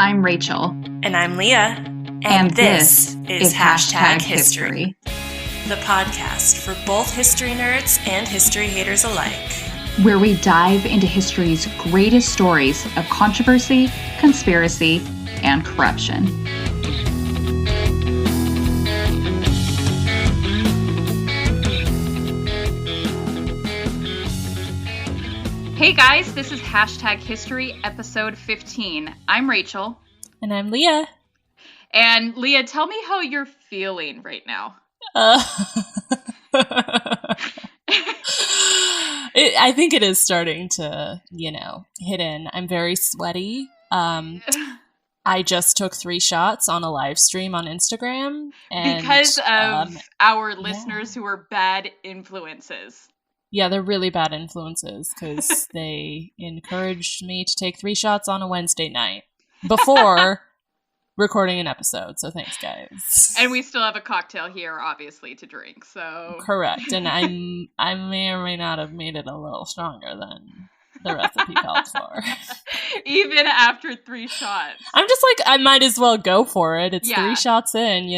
I'm Rachel. And I'm Leah. And this is Hashtag History, the podcast for both history nerds and history haters alike, where we dive into history's greatest stories of controversy, conspiracy, and corruption. Hey guys, this is Hashtag History, episode 15. I'm Rachel. And I'm Leah. And Leah, tell me how you're feeling right now. I think it is starting to, hit in. I'm very sweaty. I just took 3 shots on a live stream on Instagram. And, because of our listeners who are bad influences. Yeah, they're really bad influences because they encouraged me to take 3 shots on a Wednesday night before recording an episode. So thanks, guys. And we still have a cocktail here, obviously, to drink. So correct. And I may or may not have made it a little stronger than the recipe called for. Even after 3 shots. I'm just like, I might as well go for it. It's 3 shots in,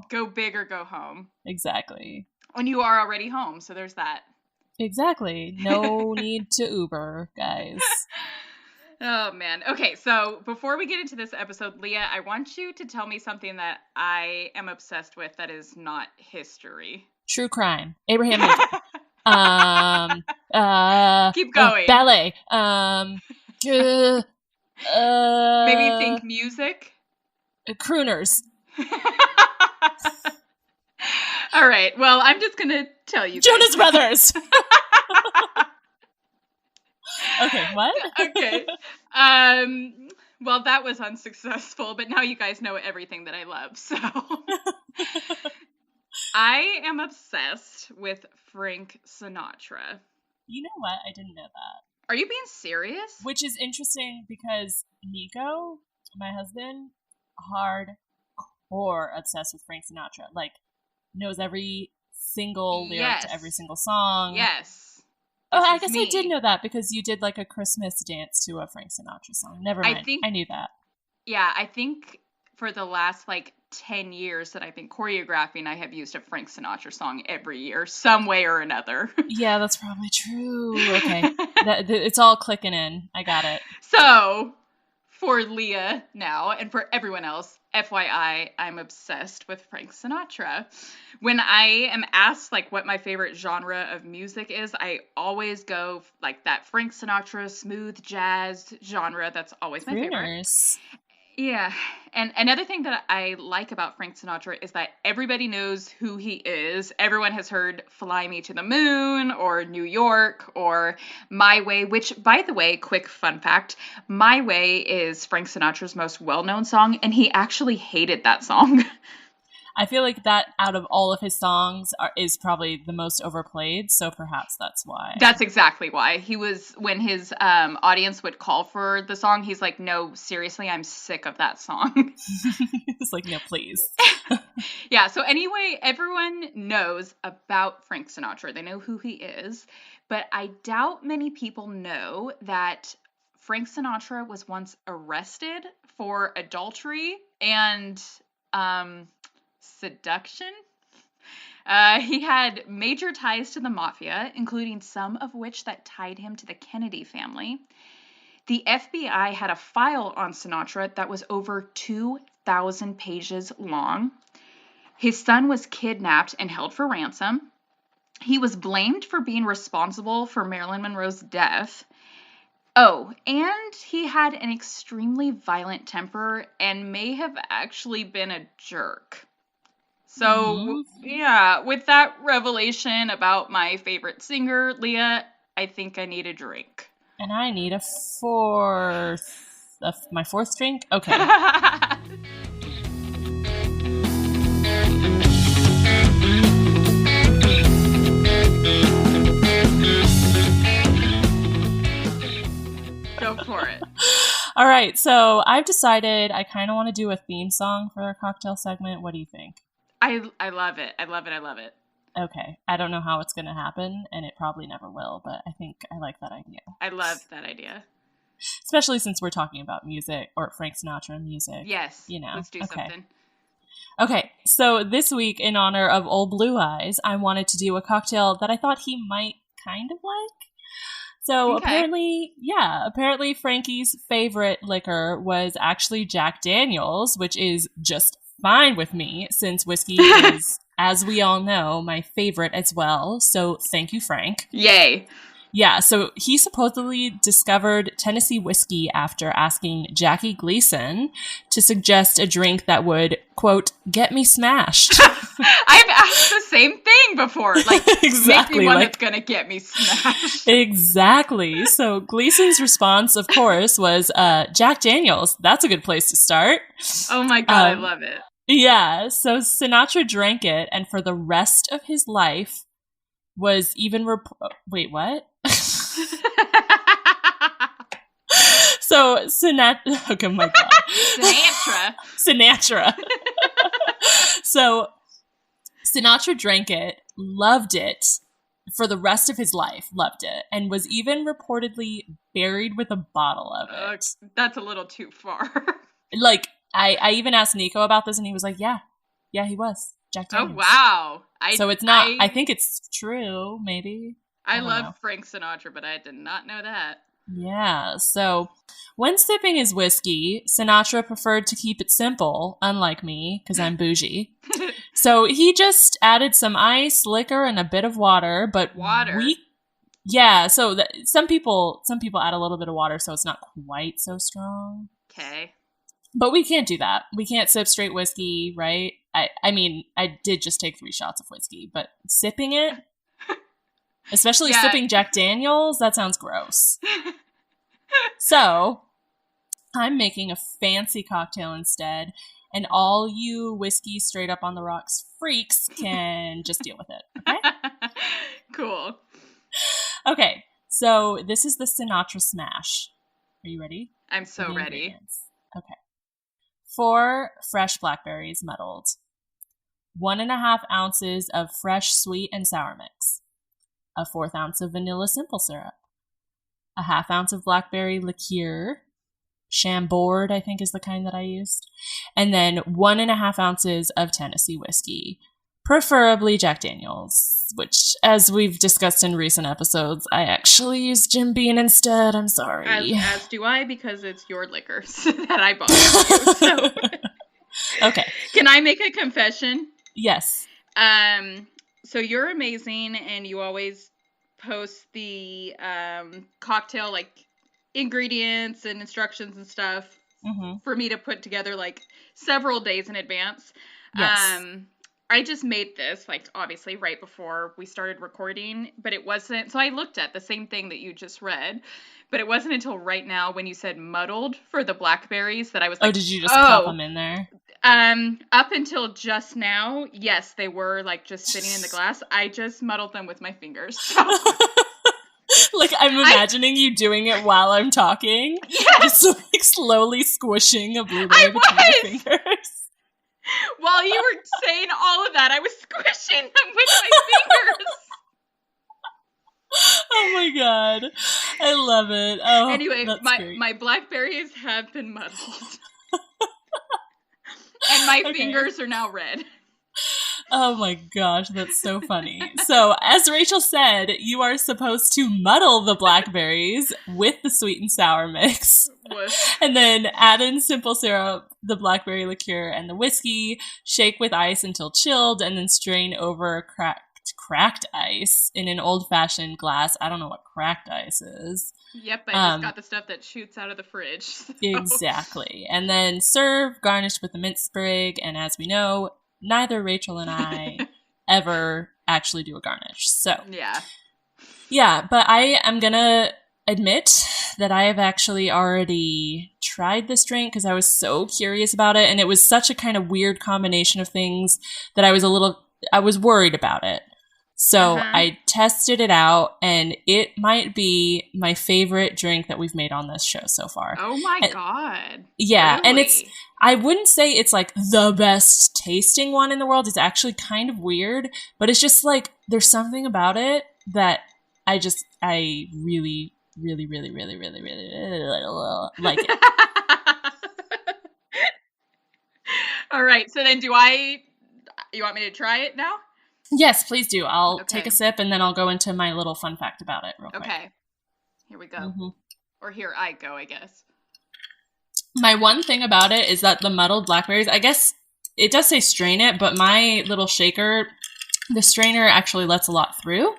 Go big or go home. Exactly. And you are already home, so there's that. Exactly. No need to Uber, guys. Oh, man. Okay, so before we get into this episode, Leah, I want you to tell me something that I am obsessed with that is not history. True crime. Abraham Lincoln. Keep going. Ballet. Maybe think music. Crooners. All right. Well, I'm just going to tell you. Jonas Brothers. Okay, what? Okay. Well, that was unsuccessful, but now you guys know everything that I love, so. I am obsessed with Frank Sinatra. You know what? I didn't know that. Are you being serious? Which is interesting because Nico, my husband, hardcore obsessed with Frank Sinatra. Like, knows every single lyric to every single song. Yes. Oh, I guess I did know that because you did like a Christmas dance to a Frank Sinatra song. Never mind. I knew that. Yeah, I think for the last 10 years that I've been choreographing, I have used a Frank Sinatra song every year, some way or another. Yeah, that's probably true. Okay. It's all clicking in. I got it. So, for Leah now, and for everyone else, FYI, I'm obsessed with Frank Sinatra. When I am asked, what my favorite genre of music is, I always go, that Frank Sinatra smooth jazz genre. That's always my favorite. Yeah. And another thing that I like about Frank Sinatra is that everybody knows who he is. Everyone has heard Fly Me to the Moon or New York or My Way, which, by the way, quick fun fact, My Way is Frank Sinatra's most well-known song, and he actually hated that song. I feel like that out of all of his songs is probably the most overplayed, so perhaps that's why. That's exactly why. He was, when his audience would call for the song, he's like, no, seriously, I'm sick of that song. It's like, no, please. Yeah, so anyway, everyone knows about Frank Sinatra. They know who he is, but I doubt many people know that Frank Sinatra was once arrested for adultery and seduction. He had major ties to the mafia, including some of which that tied him to the Kennedy family. The FBI had a file on Sinatra that was over 2,000 pages long. His son was kidnapped and held for ransom. He was blamed for being responsible for Marilyn Monroe's death. Oh, and he had an extremely violent temper and may have actually been a jerk. So, yeah, with that revelation about my favorite singer, Leah, I think I need a drink. And I need my fourth drink? Okay. Go for it. All right, so I've decided I kind of want to do a theme song for our cocktail segment. What do you think? I love it. I love it. I love it. Okay. I don't know how it's going to happen, and it probably never will, but I think I like that idea. I love that idea. Especially since we're talking about music or Frank Sinatra music. Yes. You know. Let's do something. Okay, so this week, in honor of Old Blue Eyes, I wanted to do a cocktail that I thought he might kind of like. So apparently Frankie's favorite liquor was actually Jack Daniels, which is just fine with me since whiskey is, as we all know, my favorite as well. So thank you, Frank. Yay. Yeah, so he supposedly discovered Tennessee whiskey after asking Jackie Gleason to suggest a drink that would, quote, get me smashed. I've asked the same thing before. Like, exactly, make me one that's gonna get me smashed. Exactly. So Gleason's response, of course, was Jack Daniels. That's a good place to start. Oh my God, I love it. Yeah, so Sinatra drank it, and for the rest of his life was even... Wait, what? So Sinatra... Oh my God. Sinatra. So Sinatra drank it, loved it for the rest of his life, loved it, and was even reportedly buried with a bottle of it. That's a little too far. Like, I even asked Nico about this, and he was like, yeah, he was. Jack Daniels. Oh, wow. So it's not... I think it's true, maybe. I love Frank Sinatra, but I did not know that. Yeah, so when sipping his whiskey, Sinatra preferred to keep it simple, unlike me, because I'm bougie. So he just added some ice, liquor, and a bit of water, but so some people add a little bit of water, so it's not quite so strong. Okay. But we can't do that. We can't sip straight whiskey, right? I mean, I did just take 3 shots of whiskey, but sipping it, especially sipping Jack Daniels, that sounds gross. So I'm making a fancy cocktail instead, and all you whiskey straight up on the rocks freaks can just deal with it, okay? Cool. Okay, so this is the Sinatra Smash. Are you ready? I'm so ready. Okay. 4 fresh blackberries muddled. 1.5 ounces of fresh sweet and sour mix. 1/4 ounce of vanilla simple syrup. 1/2 ounce of blackberry liqueur. Chambord, I think, is the kind that I used. And then 1.5 ounces of Tennessee whiskey. Preferably Jack Daniels, which, as we've discussed in recent episodes, I actually used Jim Beam instead. I'm sorry. As do I, because it's your liquors that I bought you, so. Okay. Can I make a confession? Yes. So you're amazing, and you always post the cocktail, like, ingredients and instructions and stuff for me to put together, like, several days in advance. Yes. I just made this, like, obviously right before we started recording, but it wasn't, so I looked at the same thing that you just read, but it wasn't until right now when you said muddled for the blackberries that I was like, did you just pop them in there? Up until just now, yes, they were, like, just sitting in the glass. I just muddled them with my fingers. So. Like, I'm imagining you doing it while I'm talking. Yes! Just, like, slowly squishing a blueberry between your fingers. While you were saying all of that, I was squishing them with my fingers. Oh my God. I love it. Oh, anyway, great. My blackberries have been muddled. And my fingers are now red. Oh my gosh, that's so funny. So, as Rachel said, you are supposed to muddle the blackberries with the sweet and sour mix. And then add in simple syrup, the blackberry liqueur, and the whiskey. Shake with ice until chilled, and then strain over cracked ice in an old-fashioned glass. I don't know what cracked ice is. Yep, I just got the stuff that shoots out of the fridge. So. Exactly. And then serve, garnished with a mint sprig, and as we know, neither Rachel and I ever actually do a garnish. So yeah, but I am gonna admit that I have actually already tried this drink because I was so curious about it, and it was such a kind of weird combination of things that I was worried about it. So I tested it out, and it might be my favorite drink that we've made on this show so far. Oh my God. Yeah, really? And I wouldn't say it's like the best tasting one in the world. It's actually kind of weird, but it's just like there's something about it that I really, really, really, really, really, really, really like it. All right. So then you want me to try it now? Yes, please do. I'll take a sip and then I'll go into my little fun fact about it real quick. Okay. Here we go. Mm-hmm. Or here I go, I guess. My one thing about it is that the muddled blackberries, I guess it does say strain it, but my little shaker, the strainer actually lets a lot through.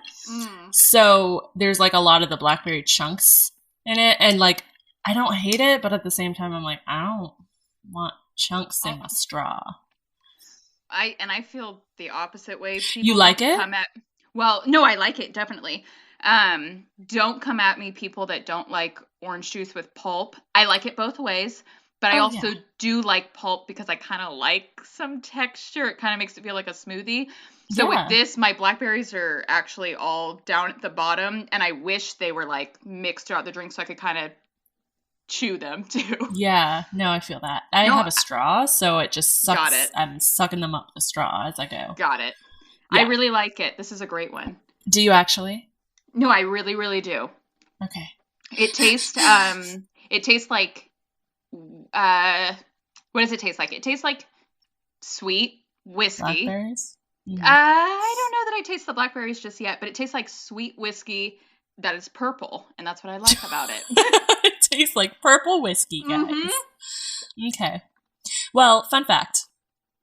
So there's like a lot of the blackberry chunks in it. And like, I don't hate it, but at the same time, I'm like, I don't want chunks in my straw. I feel the opposite way. People you like it? Well, no, I like it, definitely. Don't come at me, people that don't like orange juice with pulp. I like it both ways, but I also do like pulp because I kind of like some texture. It kind of makes it feel like a smoothie. So with this, my blackberries are actually all down at the bottom, and I wish they were like mixed throughout the drink so I could kind of chew them too. Yeah, no, I feel that. I have a straw, so it just sucks. Got it. I'm sucking them up the straw as I go. Got it. Yeah. I really like it. This is a great one. Do you actually? No, I really, really do. Okay. It tastes like, what does it taste like? It tastes like sweet whiskey. Blackberries? Mm-hmm. I don't know that I taste the blackberries just yet, but it tastes like sweet whiskey that is purple, and that's what I like about it. It tastes like purple whiskey, guys. Mm-hmm. Okay. Well, fun fact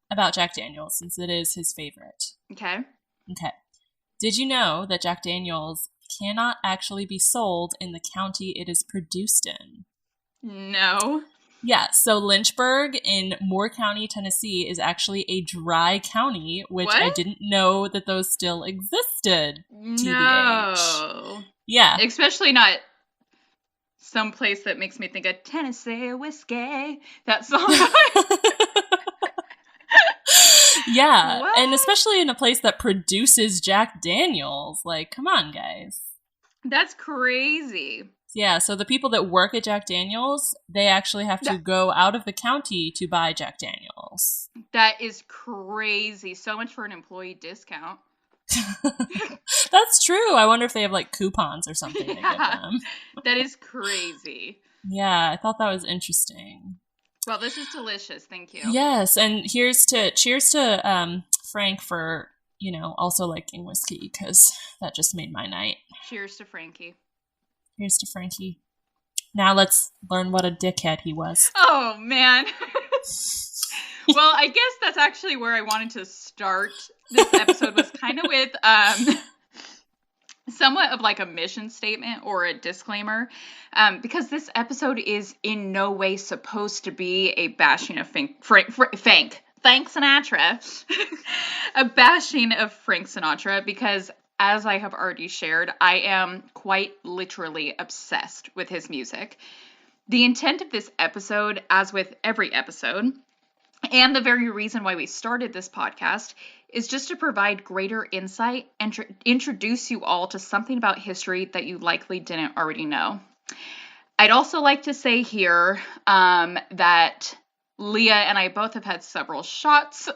about Jack Daniels, since it is his favorite. Okay. Did you know that Jack Daniels cannot actually be sold in the county it is produced in? No. Yeah, so Lynchburg in Moore County, Tennessee is actually a dry county, which I didn't know that those still existed. No. TBH. Yeah. Especially not some place that makes me think of Tennessee whiskey. That song. Yeah, what? And especially in a place that produces Jack Daniels. Like, come on, guys. That's crazy. Yeah, so the people that work at Jack Daniels, they actually have to go out of the county to buy Jack Daniels. That is crazy. So much for an employee discount. That's true. I wonder if they have like coupons or something to give them. That is crazy. Yeah, I thought that was interesting. Well, this is delicious. Thank you. Yes, and cheers to Frank for, also liking whiskey, because that just made my night. Cheers to Frankie. Cheers to Frankie. Now let's learn what a dickhead he was. Oh, man. Well, I guess that's actually where I wanted to start. This episode was kind of with somewhat of like a mission statement or a disclaimer, because this episode is in no way supposed to be a bashing of Frank Sinatra, a bashing of Frank Sinatra, because as I have already shared, I am quite literally obsessed with his music. The intent of this episode, as with every episode, and the very reason why we started this podcast, is just to provide greater insight and introduce you all to something about history that you likely didn't already know. I'd also like to say here that Leah and I both have had several shots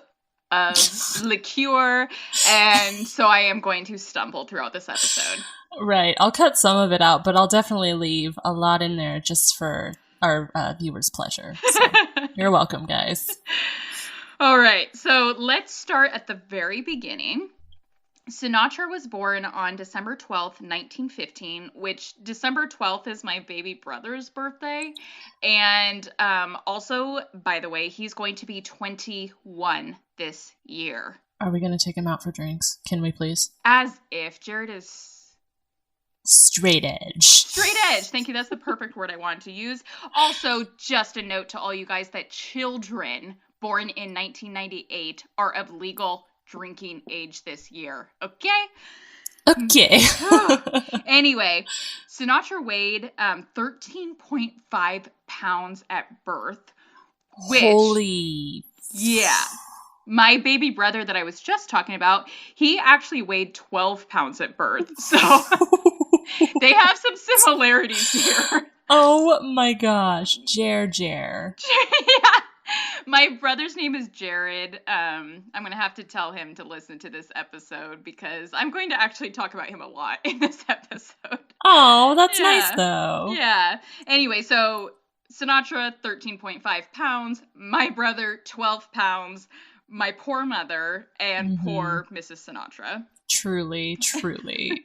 of liqueur, and so I am going to stumble throughout this episode. Right. I'll cut some of it out, but I'll definitely leave a lot in there just for our viewers' pleasure. So you're welcome, guys. All right, so let's start at the very beginning. Sinatra was born on December 12th, 1915, which December 12th is my baby brother's birthday. And also, by the way, he's going to be 21 this year. Are we going to take him out for drinks? Can we please? As if. Jared is... straight edge. Straight edge. Thank you. That's the perfect word I wanted to use. Also, just a note to all you guys that children born in 1998 are of legal drinking age this year. Okay? Okay. Anyway, Sinatra weighed 13.5 pounds at birth. Which, holy. Yeah. My baby brother that I was just talking about, he actually weighed 12 pounds at birth. So they have some similarities here. Oh my gosh. Jer. Yeah. My brother's name is Jared. I'm going to have to tell him to listen to this episode because I'm going to actually talk about him a lot in this episode. Oh, that's nice, though. Yeah. Anyway, so Sinatra, 13.5 pounds. My brother, 12 pounds. My poor mother and poor Mrs. Sinatra. Truly, truly.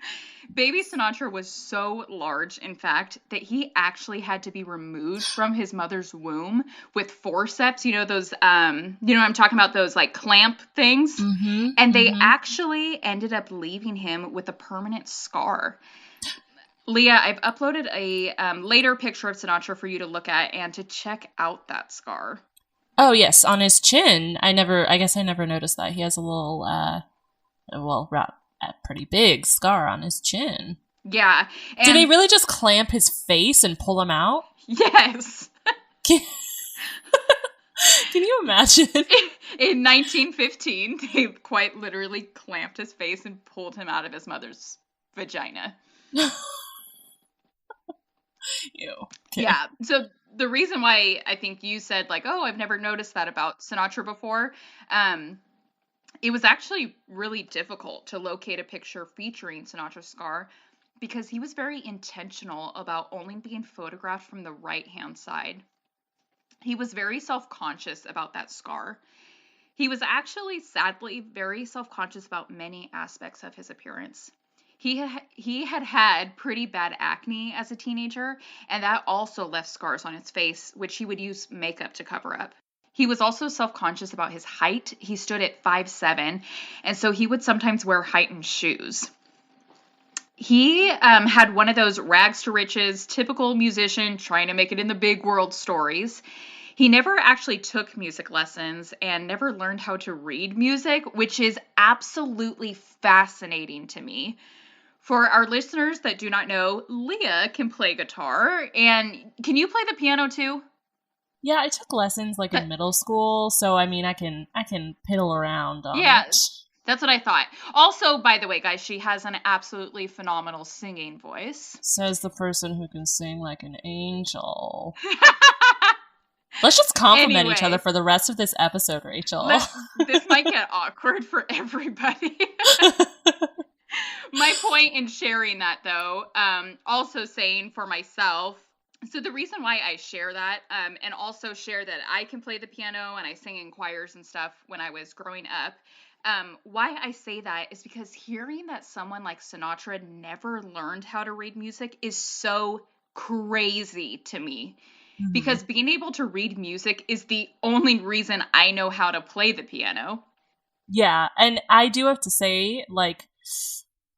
Baby Sinatra was so large, in fact, that he actually had to be removed from his mother's womb with forceps. You know those, I'm talking about those like clamp things? And they actually ended up leaving him with a permanent scar. Leah, I've uploaded a later picture of Sinatra for you to look at and to check out that scar. Oh, yes, on his chin. I guess I never noticed that. He has a little, a pretty big scar on his chin. Yeah. Did they really just clamp his face and pull him out? Yes. Can you imagine? In 1915, they quite literally clamped his face and pulled him out of his mother's vagina. Ew. Okay. Yeah. So the reason why I think you said like, oh, I've never noticed that about Sinatra before, it was actually really difficult to locate a picture featuring Sinatra's scar because he was very intentional about only being photographed from the right-hand side. He was very self-conscious about that scar. He was actually, sadly, very self-conscious about many aspects of his appearance. He had pretty bad acne as a teenager, and that also left scars on his face, which he would use makeup to cover up. He was also self-conscious about his height. He stood at 5'7", and so he would sometimes wear heightened shoes. He had one of those rags to riches, typical musician trying to make it in the big world stories. He never actually took music lessons and never learned how to read music, which is absolutely fascinating to me. For our listeners that do not know, Leah can play guitar. And can you play the piano too? Yeah, I took lessons like in middle school, so I mean I can piddle around on it. That's what I thought. Also, by the way, guys, she has an absolutely phenomenal singing voice. Says the person who can sing like an angel. Let's just compliment each other for the rest of this episode, Rachel. This might get awkward for everybody. My point in sharing that, though, also saying for myself, so the reason why I share that, and also share that I can play the piano and I sing in choirs and stuff when I was growing up, why I say that is because hearing that someone like Sinatra never learned how to read music is so crazy to me. Mm-hmm. Because being able to read music is the only reason I know how to play the piano. Yeah, and I do have to say, like,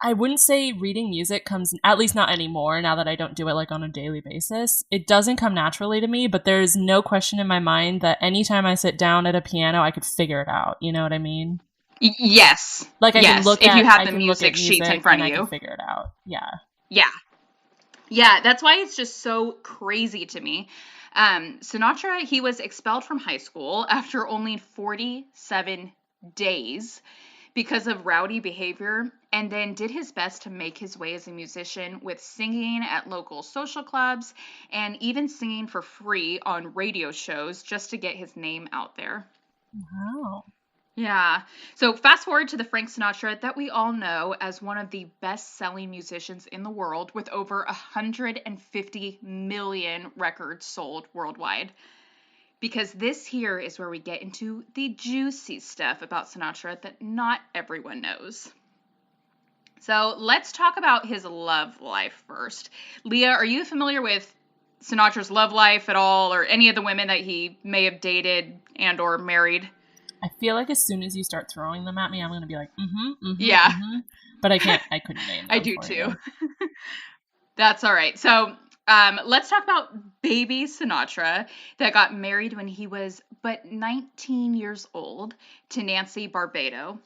I wouldn't say reading music comes, at least not anymore, now that I don't do it, like, on a daily basis. It doesn't come naturally to me, but there's no question in my mind that anytime I sit down at a piano, I could figure it out. You know what I mean? Yes. Like, I can look at, if you have the music sheets in front of you. I can figure it out. Yeah. Yeah. Yeah, that's why it's just so crazy to me. Sinatra, he was expelled from high school after only 47 days because of rowdy behavior, and then did his best to make his way as a musician with singing at local social clubs and even singing for free on radio shows just to get his name out there. Wow. Yeah. So fast forward to the Frank Sinatra that we all know as one of the best-selling musicians in the world with over 150 million records sold worldwide. Because this here is where we get into the juicy stuff about Sinatra that not everyone knows. So let's talk about his love life first. Leah, are you familiar with Sinatra's love life at all, or any of the women that he may have dated and or married? I feel like as soon as you start throwing them at me, I'm going to be like, yeah. But I couldn't name them. I do too. That's all right. So let's talk about baby Sinatra that got married when he was but 19 years old to Nancy Barbado.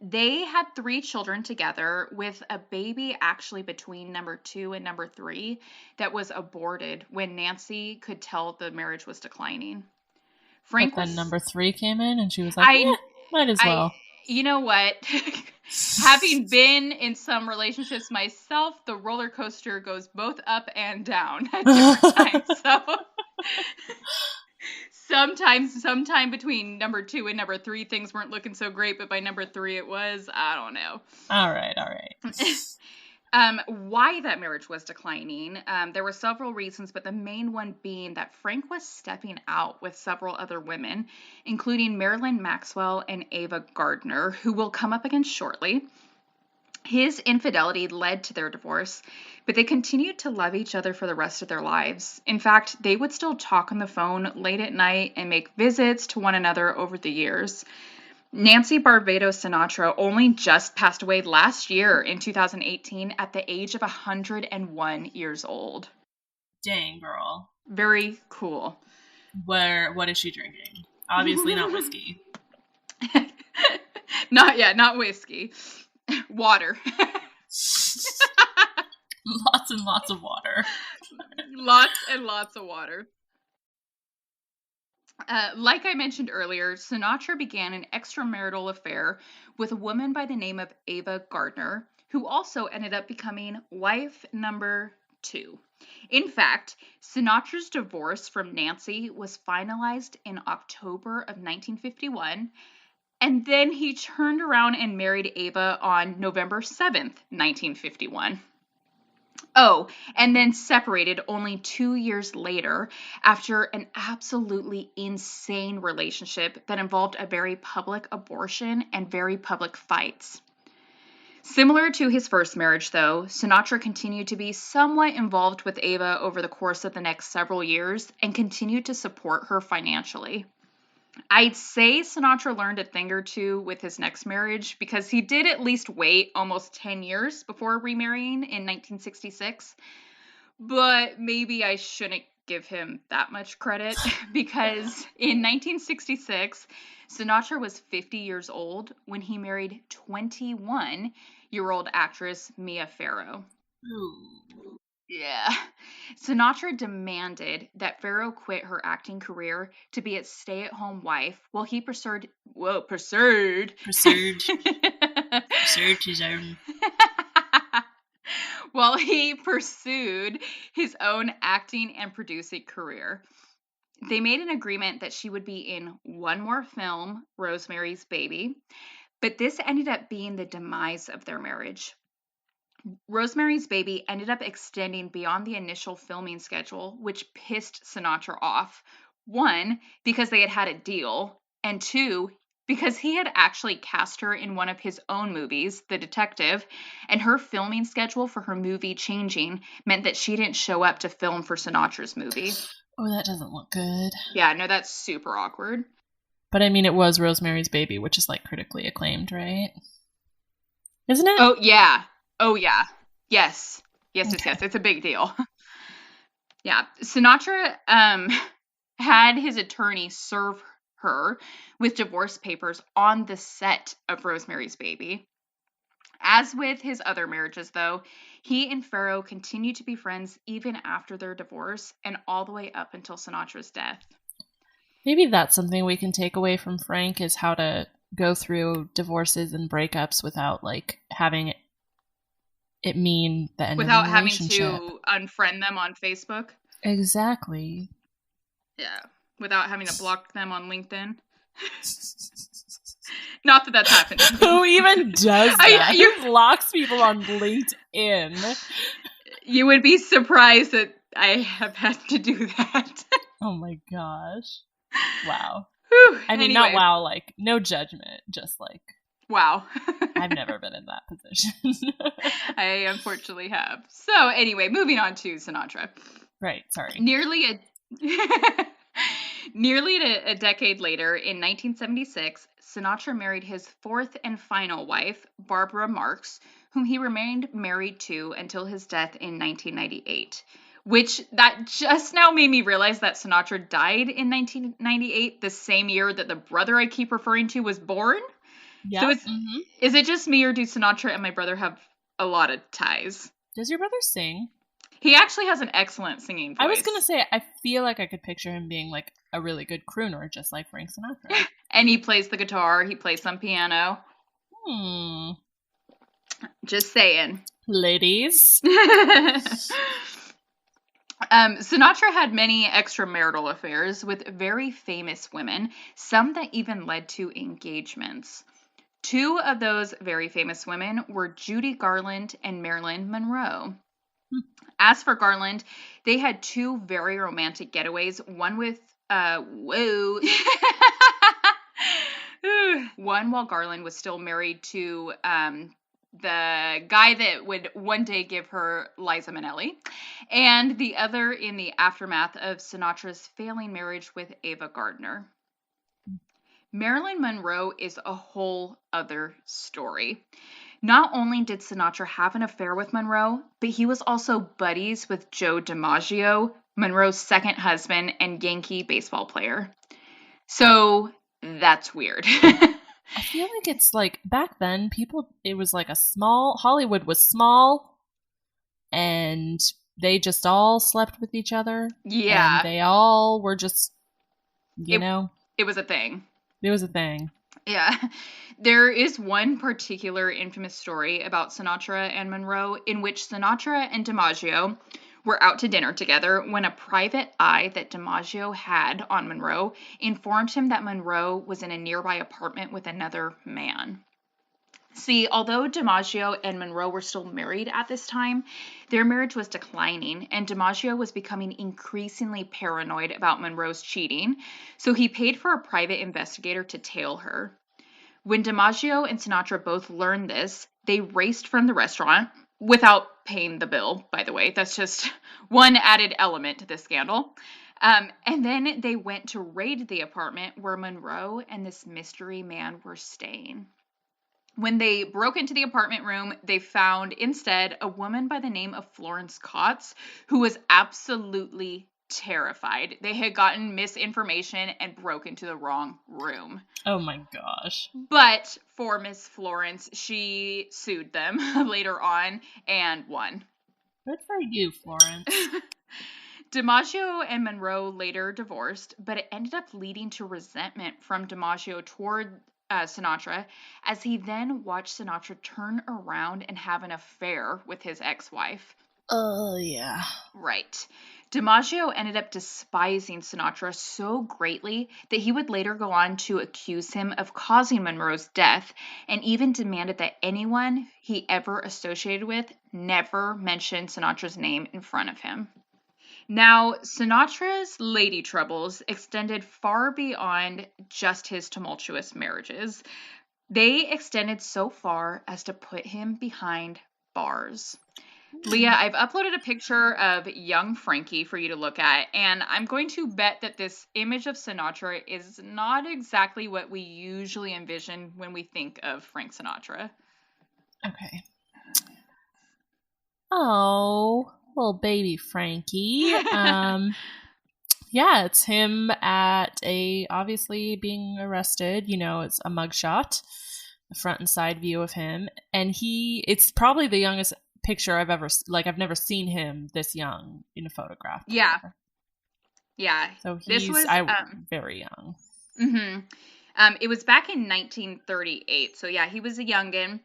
They had 3 children together with a baby actually between number 2 and number 3 that was aborted when Nancy could tell the marriage was declining. Frank but then number 3 came in and she was like, might as well. You know what? Having been in some relationships myself, the roller coaster goes both up and down at different times. So sometime between number 2 and number 3, things weren't looking so great, but by number 3 it was. I don't know. All right. Why that marriage was declining, there were several reasons, but the main one being that Frank was stepping out with several other women, including Marilyn Maxwell and Ava Gardner, who will come up again shortly. His infidelity led to their divorce, but they continued to love each other for the rest of their lives. In fact, they would still talk on the phone late at night and make visits to one another over the years. Nancy Barbados Sinatra only just passed away last year in 2018 at the age of 101 years old. Dang, girl. Very cool. What is she drinking? Obviously not whiskey. Not whiskey. Water. Lots and lots of water. Lots and lots of water. Like I mentioned earlier, Sinatra began an extramarital affair with a woman by the name of Ava Gardner, who also ended up becoming wife number 2. In fact, Sinatra's divorce from Nancy was finalized in October of 1951, and then he turned around and married Ava on November 7th, 1951. Oh, and then separated only 2 years later after an absolutely insane relationship that involved a very public abortion and very public fights. Similar to his first marriage, though, Sinatra continued to be somewhat involved with Ava over the course of the next several years and continued to support her financially. I'd say Sinatra learned a thing or two with his next marriage because he did at least wait almost 10 years before remarrying in 1966. But maybe I shouldn't give him that much credit because in 1966, Sinatra was 50 years old when he married 21-year-old actress Mia Farrow. Ooh. Yeah. Sinatra demanded that Farrow quit her acting career to be a stay-at-home wife while he pursued his own. While he pursued his own acting and producing career. They made an agreement that she would be in one more film, Rosemary's Baby, but this ended up being the demise of their marriage. Rosemary's Baby ended up extending beyond the initial filming schedule, which pissed Sinatra off. 1, because they had had a deal, and 2, because he had actually cast her in one of his own movies, The Detective, and her filming schedule for her movie changing meant that she didn't show up to film for Sinatra's movie. Oh, that doesn't look good. Yeah, no, that's super awkward. But I mean, it was Rosemary's Baby, which is like critically acclaimed, right? Isn't it? Oh, yeah. Oh, yeah. Yes. Yes. It's a big deal. Yeah. Sinatra had his attorney serve her with divorce papers on the set of Rosemary's Baby. As with his other marriages, though, he and Farrow continued to be friends even after their divorce and all the way up until Sinatra's death. Maybe that's something we can take away from Frank, is how to go through divorces and breakups without like having it mean the end without of the relationship. Having to unfriend them on Facebook. Exactly. Yeah, without having to block them on LinkedIn. Not that that's happened. Who even does that? Who blocks people on LinkedIn? You would be surprised that I have had to do that. Oh my gosh. Wow. Whew, I mean, anyway. not wow, like, no judgment, just like... Wow. I've never been in that position. I unfortunately have. So, anyway, moving on to Sinatra. Right, sorry. Nearly a decade later, in 1976, Sinatra married his fourth and final wife, Barbara Marx, whom he remained married to until his death in 1998. Which, that just now made me realize that Sinatra died in 1998, the same year that the brother I keep referring to was born. Yeah. So is it just me, or do Sinatra and my brother have a lot of ties? Does your brother sing? He actually has an excellent singing voice. I was going to say, I feel like I could picture him being like a really good crooner, just like Frank Sinatra. And he plays the guitar, he plays some piano. Just saying. Ladies. Sinatra had many extramarital affairs with very famous women, some that even led to engagements. Two of those very famous women were Judy Garland and Marilyn Monroe. As for Garland, they had two very romantic getaways, one with one while Garland was still married to the guy that would one day give her Liza Minnelli, and the other in the aftermath of Sinatra's failing marriage with Ava Gardner. Marilyn Monroe is a whole other story. Not only did Sinatra have an affair with Monroe, but he was also buddies with Joe DiMaggio, Monroe's second husband and Yankee baseball player. So that's weird. I feel like it's like back then, it was like Hollywood was small and they just all slept with each other. Yeah. And they all were just, you know. It was a thing. It was a thing. Yeah. There is one particular infamous story about Sinatra and Monroe in which Sinatra and DiMaggio were out to dinner together when a private eye that DiMaggio had on Monroe informed him that Monroe was in a nearby apartment with another man. See, although DiMaggio and Monroe were still married at this time, their marriage was declining, and DiMaggio was becoming increasingly paranoid about Monroe's cheating, so he paid for a private investigator to tail her. When DiMaggio and Sinatra both learned this, they raced from the restaurant, without paying the bill, by the way. That's just one added element to this scandal. And then they went to raid the apartment where Monroe and this mystery man were staying. When they broke into the apartment room, they found instead a woman by the name of Florence Coates, who was absolutely terrified. They had gotten misinformation and broke into the wrong room. Oh my gosh. But for Miss Florence, she sued them later on and won. Good for you, Florence. DiMaggio and Monroe later divorced, but it ended up leading to resentment from DiMaggio toward Sinatra, as he then watched Sinatra turn around and have an affair with his ex-wife. Oh, yeah. Right. DiMaggio ended up despising Sinatra so greatly that he would later go on to accuse him of causing Monroe's death, and even demanded that anyone he ever associated with never mention Sinatra's name in front of him. Now, Sinatra's lady troubles extended far beyond just his tumultuous marriages. They extended so far as to put him behind bars. Leah, I've uploaded a picture of young Frankie for you to look at, and I'm going to bet that this image of Sinatra is not exactly what we usually envision when we think of Frank Sinatra. Okay. Oh, little baby Frankie. Yeah, it's him obviously being arrested. You know, it's a mugshot, the front and side view of him. And it's probably the youngest picture I've never seen him this young in a photograph before. Yeah. So he's very young. Mm-hmm. It was back in 1938. So yeah, he was a youngin'.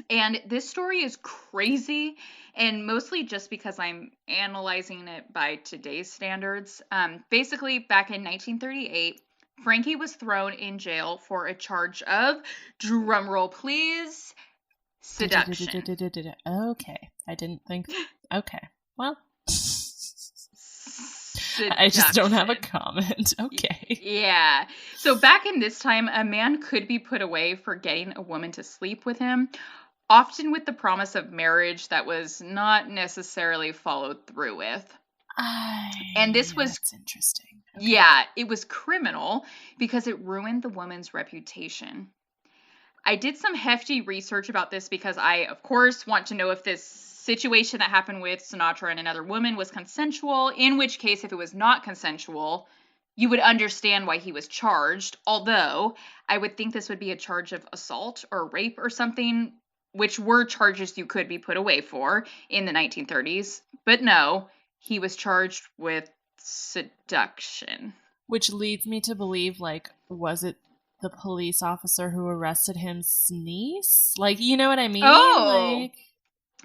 And this story is crazy, and mostly just because I'm analyzing it by today's standards. Basically, back in 1938, Frankie was thrown in jail for a charge of, drumroll please, seduction. Okay. I didn't think. Okay. Well. Seduction. I just don't have a comment. Okay. Yeah. So back in this time, a man could be put away for getting a woman to sleep with him, often with the promise of marriage that was not necessarily followed through with. And this was... That's interesting. Okay. Yeah, it was criminal because it ruined the woman's reputation. I did some hefty research about this because I, of course, want to know if this situation that happened with Sinatra and another woman was consensual, in which case, if it was not consensual, you would understand why he was charged, although I would think this would be a charge of assault or rape or something, which were charges you could be put away for in the 1930s. But no, he was charged with seduction. Which leads me to believe, was it the police officer who arrested him's niece? You know what I mean? Oh,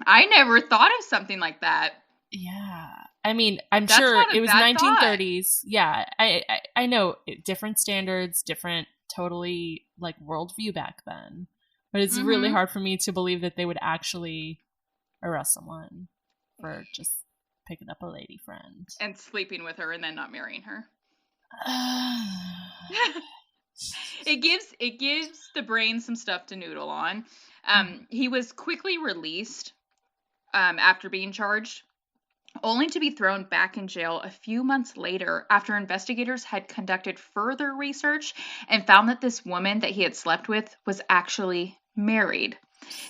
I never thought of something like that. Yeah. I mean, I'm sure it was 1930s. Thought. Yeah. I know different standards, different totally, like, worldview back then. But it's really hard for me to believe that they would actually arrest someone for just picking up a lady friend. And sleeping with her and then not marrying her. It gives the brain some stuff to noodle on. He was quickly released after being charged, only to be thrown back in jail a few months later after investigators had conducted further research and found that this woman that he had slept with was actually married.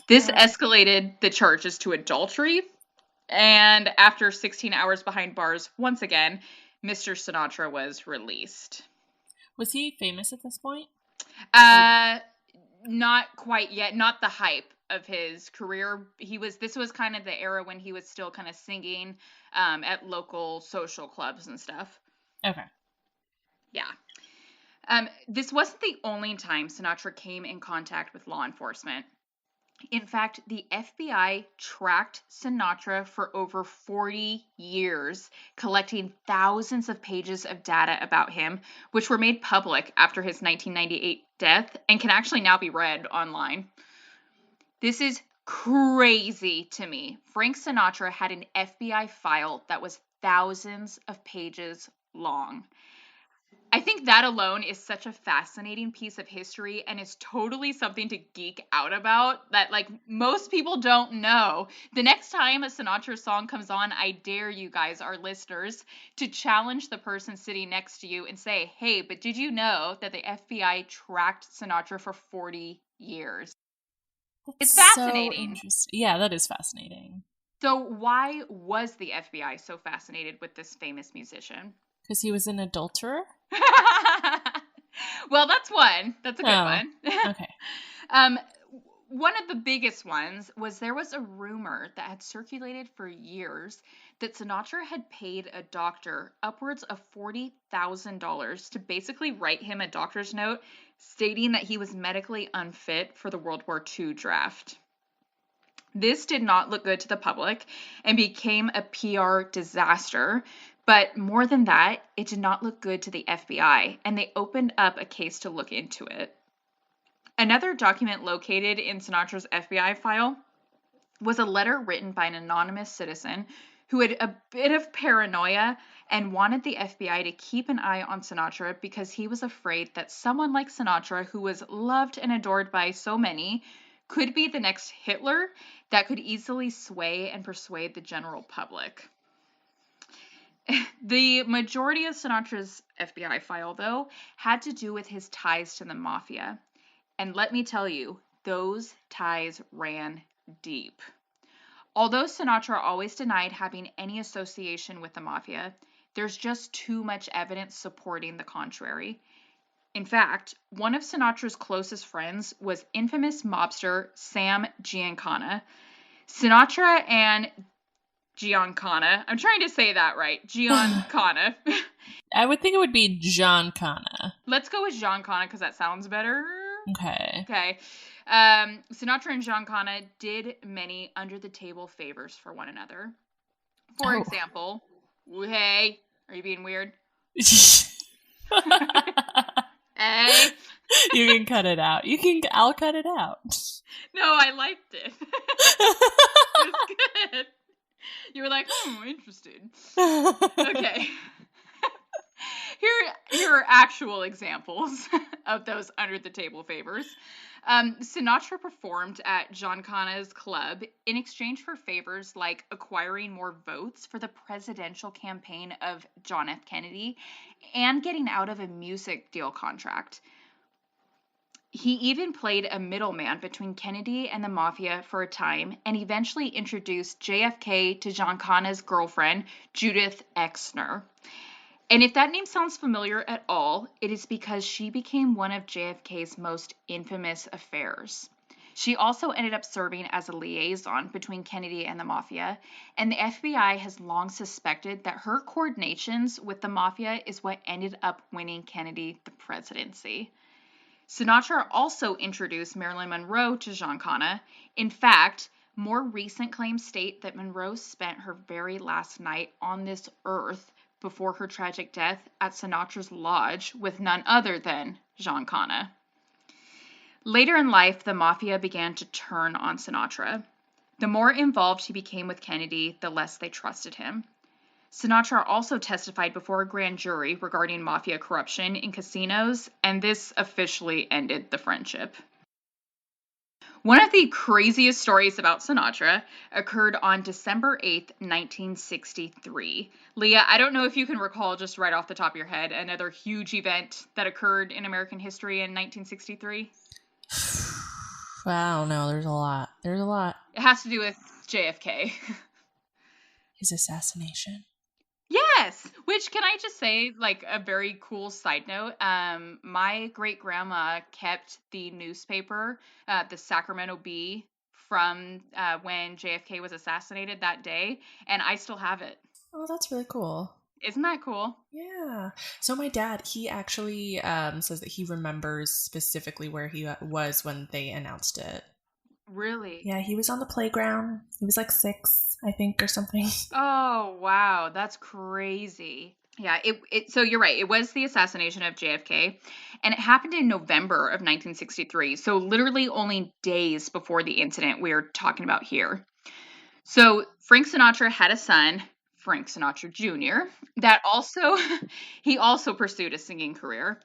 This escalated the charges to adultery, and after 16 hours behind bars, once again, Mr. Sinatra was released. Was he famous at this point? Not quite yet. Not the hype of his career. This was kind of the era when he was still kind of singing at local social clubs and stuff. Okay. Yeah. This wasn't the only time Sinatra came in contact with law enforcement. In fact, the FBI tracked Sinatra for over 40 years, collecting thousands of pages of data about him, which were made public after his 1998 death and can actually now be read online. This is crazy to me. Frank Sinatra had an FBI file that was thousands of pages long. I think that alone is such a fascinating piece of history and is totally something to geek out about that, like, most people don't know. The next time a Sinatra song comes on, I dare you guys, our listeners, to challenge the person sitting next to you and say, hey, but did you know that the FBI tracked Sinatra for 40 years? It's fascinating. So yeah, that is fascinating. So why was the FBI so fascinated with this famous musician? Because he was an adulterer? Well, that's one. That's a good one. Okay. One of the biggest ones was there was a rumor that had circulated for years that Sinatra had paid a doctor upwards of $40,000 to basically write him a doctor's note stating that he was medically unfit for the World War II draft. This did not look good to the public and became a PR disaster. But more than that, it did not look good to the FBI, and they opened up a case to look into it. Another document located in Sinatra's FBI file was a letter written by an anonymous citizen who had a bit of paranoia and wanted the FBI to keep an eye on Sinatra because he was afraid that someone like Sinatra, who was loved and adored by so many, could be the next Hitler that could easily sway and persuade the general public. The majority of Sinatra's FBI file, though, had to do with his ties to the mafia. And let me tell you, those ties ran deep. Although Sinatra always denied having any association with the mafia, there's just too much evidence supporting the contrary. In fact, one of Sinatra's closest friends was infamous mobster Sam Giancana. Sinatra and Giancana. I'm trying to say that right. Giancana. I would think it would be Giancana. Let's go with Giancana because that sounds better. Okay. Sinatra and Giancana did many under-the-table favors for one another. For example, hey, are you being weird? Hey. You can cut it out. I'll cut it out. No, I liked it. It was good. You were like, interested. Okay. Here are actual examples of those under-the-table favors. Sinatra performed at Giancana's club in exchange for favors like acquiring more votes for the presidential campaign of John F. Kennedy and getting out of a music deal contract. He even played a middleman between Kennedy and the mafia for a time and eventually introduced JFK to Giancana's girlfriend, Judith Exner. And if that name sounds familiar at all, it is because she became one of JFK's most infamous affairs. She also ended up serving as a liaison between Kennedy and the mafia, and the FBI has long suspected that her coordinations with the mafia is what ended up winning Kennedy the presidency. Sinatra also introduced Marilyn Monroe to Giancana. In fact, more recent claims state that Monroe spent her very last night on this earth before her tragic death at Sinatra's lodge with none other than Giancana. Later in life, the mafia began to turn on Sinatra. The more involved he became with Kennedy, the less they trusted him. Sinatra also testified before a grand jury regarding mafia corruption in casinos, and this officially ended the friendship. One of the craziest stories about Sinatra occurred on December 8th, 1963. Leah, I don't know if you can recall just right off the top of your head another huge event that occurred in American history in 1963. I don't know. There's a lot. It has to do with JFK. His assassination. Yes, which, can I just say, like, a very cool side note, my great-grandma kept the newspaper, the Sacramento Bee, from when JFK was assassinated that day, and I still have it. Oh, that's really cool. Isn't that cool? Yeah. So my dad, he actually says that he remembers specifically where he was when they announced it. Really? Yeah, he was on the playground. He was like 6, I think, or something. Oh, wow. That's crazy. Yeah, so you're right. It was the assassination of JFK, and it happened in November of 1963. So literally only days before the incident we're talking about here. So Frank Sinatra had a son, Frank Sinatra Jr., that he also pursued a singing career.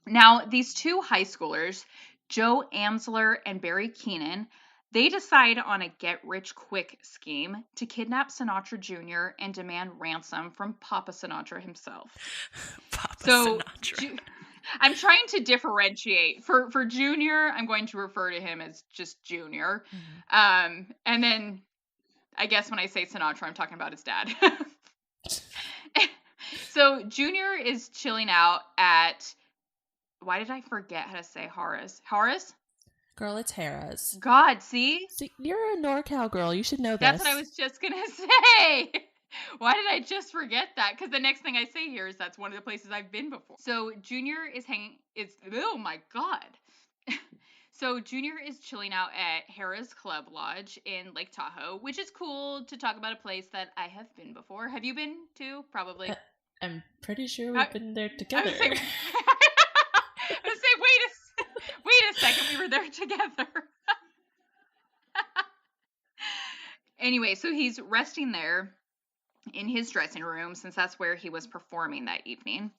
Now, these two high schoolers, Joe Amsler and Barry Keenan, they decide on a get-rich-quick scheme to kidnap Sinatra Jr. and demand ransom from Papa Sinatra himself. Sinatra. I'm trying to differentiate. For Junior, I'm going to refer to him as just Junior. Mm-hmm. And then, I guess when I say Sinatra, I'm talking about his dad. So Junior is chilling out at... Why did I forget how to say Harrah's? Harrah's? Girl, it's Harrah's. God, see? You're a NorCal girl. You should know this. That's what I was just going to say. Why did I just forget that? Because the next thing I say here is that's one of the places I've been before. So Junior is oh my God. So Junior is chilling out at Harrah's Club Lodge in Lake Tahoe, which is cool to talk about a place that I have been before. Have you been to? Probably. I'm pretty sure we've been there together. I was say, wait a second, we were there together. Anyway, so he's resting there in his dressing room since that's where he was performing that evening.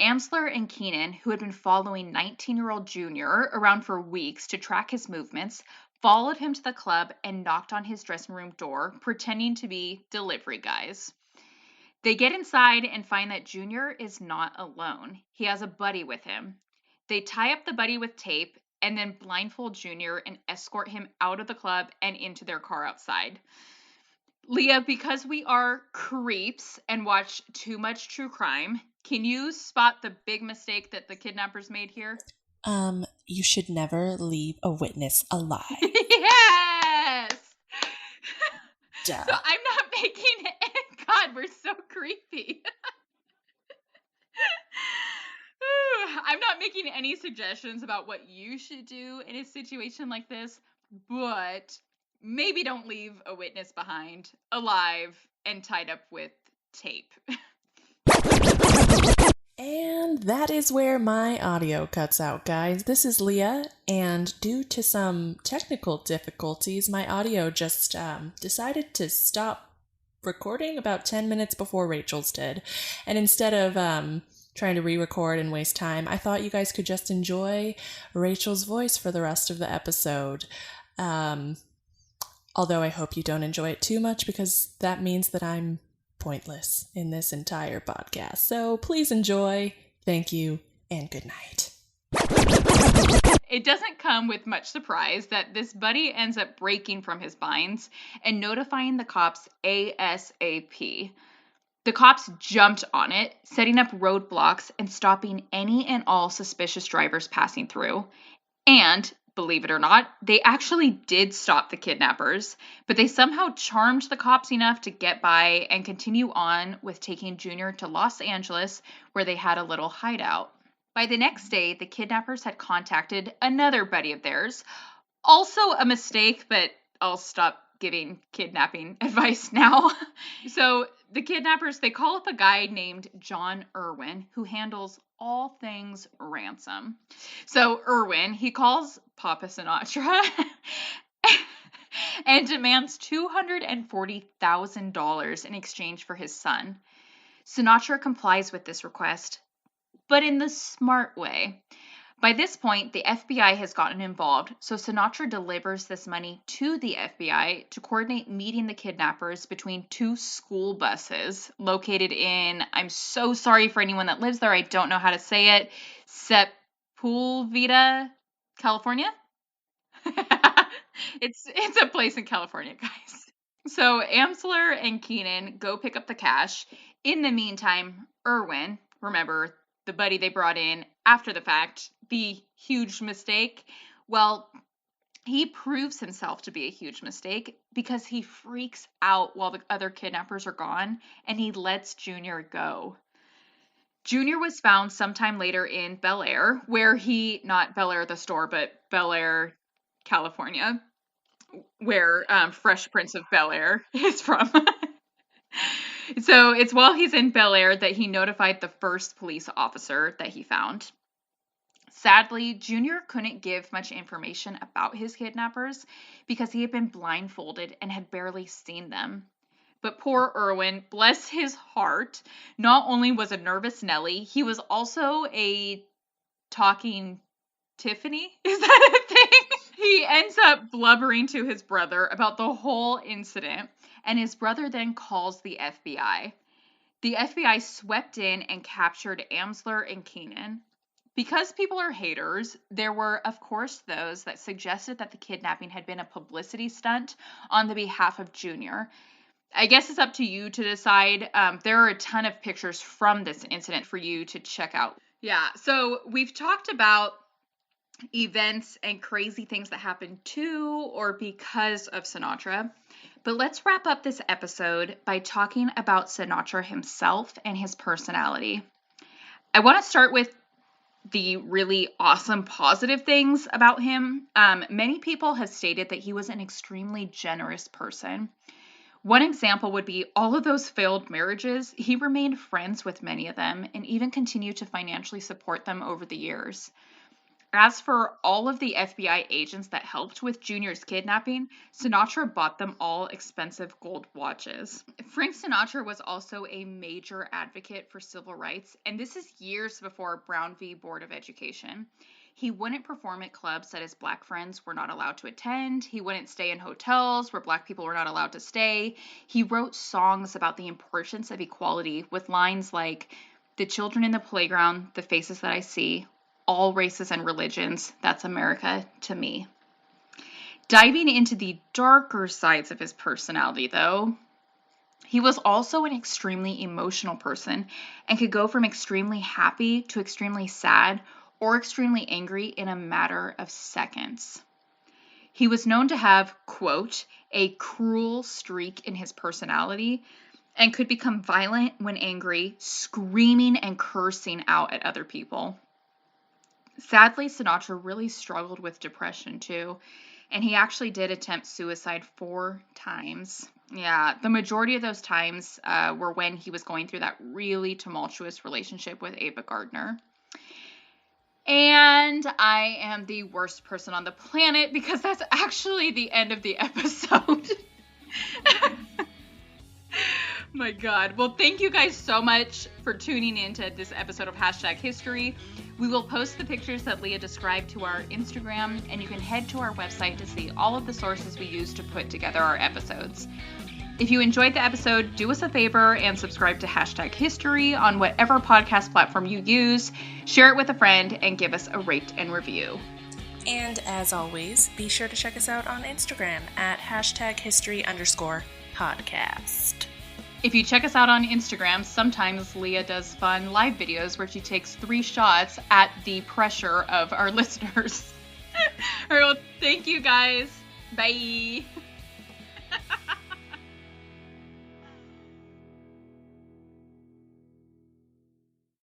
Amsler and Keenan, who had been following 19-year-old Junior around for weeks to track his movements, followed him to the club and knocked on his dressing room door, pretending to be delivery guys. They get inside and find that Junior is not alone. He has a buddy with him. They tie up the buddy with tape and then blindfold Junior and escort him out of the club and into their car outside. Leah, because we are creeps and watch too much true crime, can you spot the big mistake that the kidnappers made here? You should never leave a witness alive. Yes! Duh. So I'm not making it. God, we're so creepy. I'm not making any suggestions about what you should do in a situation like this, but maybe don't leave a witness behind, alive, and tied up with tape. And that is where my audio cuts out, guys. This is Leah, and due to some technical difficulties, my audio just decided to stop recording about 10 minutes before Rachel's did. And instead of trying to re-record and waste time, I thought you guys could just enjoy Rachel's voice for the rest of the episode. Although I hope you don't enjoy it too much, because that means that I'm pointless in this entire podcast. So please enjoy. Thank you, and good night. It doesn't come with much surprise that this buddy ends up breaking from his binds and notifying the cops ASAP. The cops jumped on it, setting up roadblocks and stopping any and all suspicious drivers passing through. And, believe it or not, they actually did stop the kidnappers, but they somehow charmed the cops enough to get by and continue on with taking Junior to Los Angeles, where they had a little hideout. By the next day, the kidnappers had contacted another buddy of theirs. Also a mistake, but I'll stop giving kidnapping advice now. So the kidnappers, they call up a guy named John Irwin who handles all things ransom. So Irwin, he calls Papa Sinatra and demands $240,000 in exchange for his son. Sinatra complies with this request, but in the smart way. By this point, the FBI has gotten involved, so Sinatra delivers this money to the FBI to coordinate meeting the kidnappers between two school buses located in, I'm so sorry for anyone that lives there, I don't know how to say it, Sepulveda, California? It's a place in California, guys. So Amsler and Keenan go pick up the cash. In the meantime, Irwin, remember, the buddy they brought in after the fact, the huge mistake, well, he proves himself to be a huge mistake because he freaks out while the other kidnappers are gone and he lets Junior go. Junior was found sometime later in Bel Air, where not Bel Air the store, but Bel Air, California, where Fresh Prince of Bel Air is from. So it's while he's in Bel Air that he notified the first police officer that he found. Sadly, Junior couldn't give much information about his kidnappers because he had been blindfolded and had barely seen them. But poor Irwin, bless his heart, not only was a nervous Nelly, he was also a talking Tiffany. Is that a thing? He ends up blubbering to his brother about the whole incident, and his brother then calls the FBI. The FBI swept in and captured Amsler and Keenan. Because people are haters, there were, of course, those that suggested that the kidnapping had been a publicity stunt on the behalf of Junior. I guess it's up to you to decide. There are a ton of pictures from this incident for you to check out. Yeah, so we've talked about events and crazy things that happened to or because of Sinatra. But let's wrap up this episode by talking about Sinatra himself and his personality. I want to start with the really awesome positive things about him. Many people have stated that he was an extremely generous person. One example would be all of those failed marriages. He remained friends with many of them and even continued to financially support them over the years. As for all of the FBI agents that helped with Junior's kidnapping, Sinatra bought them all expensive gold watches. Frank Sinatra was also a major advocate for civil rights, and this is years before Brown v. Board of Education. He wouldn't perform at clubs that his black friends were not allowed to attend. He wouldn't stay in hotels where black people were not allowed to stay. He wrote songs about the importance of equality with lines like, "The children in the playground, the faces that I see, all races and religions, that's America to me." Diving into the darker sides of his personality, though, he was also an extremely emotional person and could go from extremely happy to extremely sad or extremely angry in a matter of seconds. He was known to have, quote, a cruel streak in his personality and could become violent when angry, screaming and cursing out at other people. Sadly, Sinatra really struggled with depression too, and he actually did attempt suicide 4 times. Yeah, the majority of those times were when he was going through that really tumultuous relationship with Ava Gardner. And I am the worst person on the planet because that's actually the end of the episode. My God. Well, thank you guys so much for tuning in to this episode of #History. We will post the pictures that Leah described to our Instagram, and you can head to our website to see all of the sources we use to put together our episodes. If you enjoyed the episode, do us a favor and subscribe to #History on whatever podcast platform you use. Share it with a friend and give us a rate and review. And as always, be sure to check us out on Instagram at #history_podcast. If you check us out on Instagram, sometimes Leah does fun live videos where she takes 3 shots at the pressure of our listeners. All right, well, thank you guys. Bye.